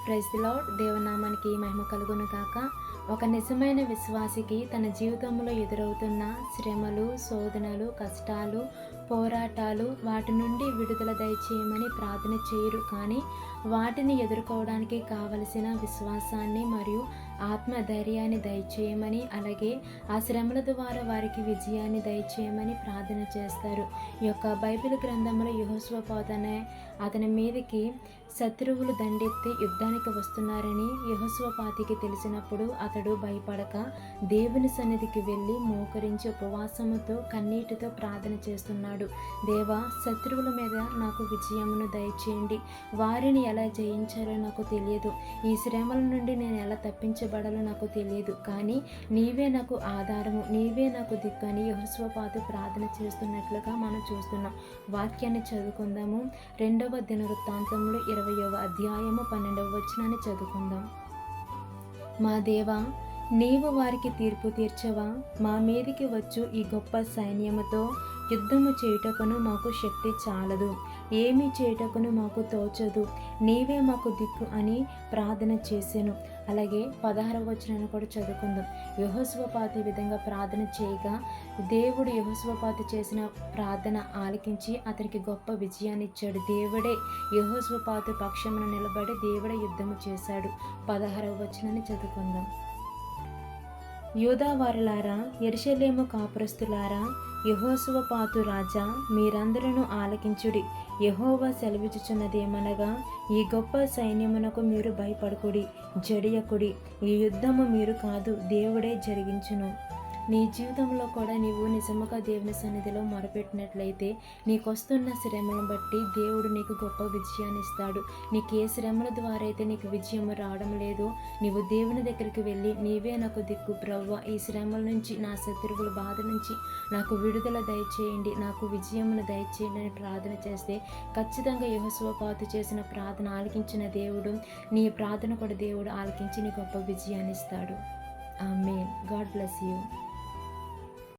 Praise the lord. దేవనామానికి మహిమ కలుగును గాక. ఒక నిజమైన విశ్వాసికి తన జీవితంలో ఎదురవుతున్న శ్రమలు, శోధనలు, కష్టాలు, పోరాటాలు వాటి నుండి విడుదల దయచేయమని ప్రార్థన చేయరు, కానీ వాటిని ఎదుర్కోవడానికి కావలసిన విశ్వాసాన్ని మరియు ఆత్మధైర్యాన్ని దయచేయమని, అలాగే ఆ శ్రమల ద్వారా వారికి విజయాన్ని దయచేయమని ప్రార్థన చేస్తారు. ఈ యొక్క బైబిల్ గ్రంథంలో యెహోషువపాతు అతని మీదకి శత్రువులు దండెత్తి యుద్ధానికి వస్తున్నారని యెహోషువపాతుకి తెలిసినప్పుడు అతడు భయపడక దేవుని సన్నిధికి వెళ్ళి మోకరించి ఉపవాసముతో కన్నీటితో ప్రార్థన చేస్తున్నాడు. దేవా, శత్రువుల మీద నాకు విజయమును దయచేయండి. వారిని ఎలా జయించాలో నాకు తెలియదు. ఈ శ్రమల నుండి నేను ఎలా తప్పించబడాలో నాకు తెలియదు, కానీ నీవే నాకు ఆధారము, నీవే నాకు దిక్కు అని యెహోషువపాతు ప్రార్థన చేస్తున్నట్లుగా మనం చూస్తున్నాం. వాక్యాన్ని చదువుకుందాము. 2వ దినవృత్తాంతములు 20వ అధ్యాయము 12వ వచనాన్ని చదువుకుందాం. మా దేవా, నీవు వారికి తీర్పు తీర్చవా? మా మీదికి వచ్చు ఈ గొప్ప సైన్యముతో యుద్ధము చేయుటకును మాకు శక్తి చాలదు, ఏమీ చేయుటకును మాకు తోచదు, నీవే మాకు దిక్కు అని ప్రార్థన చేసెను. అలాగే 16వ వచనాన్ని కూడా చదువుకుందాం. యెహోషువపాతు ఈ విధంగా ప్రార్థన చేయగా దేవుడు యెహోషువపాతు చేసిన ప్రార్థన ఆలకించి అతనికి గొప్ప విజయాన్ని ఇచ్చాడు. దేవుడే యెహోషువపాతు పక్షమున నిలబడి దేవుడే యుద్ధము చేశాడు. 16వ వచనాన్ని చదువుకుందాం. యూదా వారులారా, యెరూషలేము కాపురస్తులారా, యెహోషువపాతు రాజా, మీరందరూ ఆలకించుడి. యెహోవా సెలవిచ్చుచున్నదేమనగా, ఈ గొప్ప సైన్యమునకు మీరు భయపడకుడి, జడియకుడి. ఈ యుద్ధము మీరు కాదు, దేవుడే జరిగించును. నీ జీవితంలో కూడా నీవు నిజముగా దేవుని సన్నిధిలో మొరపెట్టినట్లయితే నీకు వస్తున్న శ్రమలను బట్టి దేవుడు నీకు గొప్ప విజయాన్ని ఇస్తాడు. నీకు ఏ శ్రమల ద్వారా అయితే నీకు విజయం రావడం లేదో, నీవు దేవుని దగ్గరికి వెళ్ళి నీవే నాకు దిక్కు ప్రభువా, ఈ శ్రమల నుంచి, నా శత్రువుల బాధ నుంచి నాకు విడుదల దయచేయండి, నాకు విజయమును దయచేయండి అని ప్రార్థన చేస్తే ఖచ్చితంగా యెహోషువపాతు చేసిన ప్రార్థన ఆలకించిన దేవుడు నీ ప్రార్థన కూడా దేవుడు ఆలకించి నీ గొప్ప విజయాన్ని ఇస్తాడు. ఆమేన్. God bless you.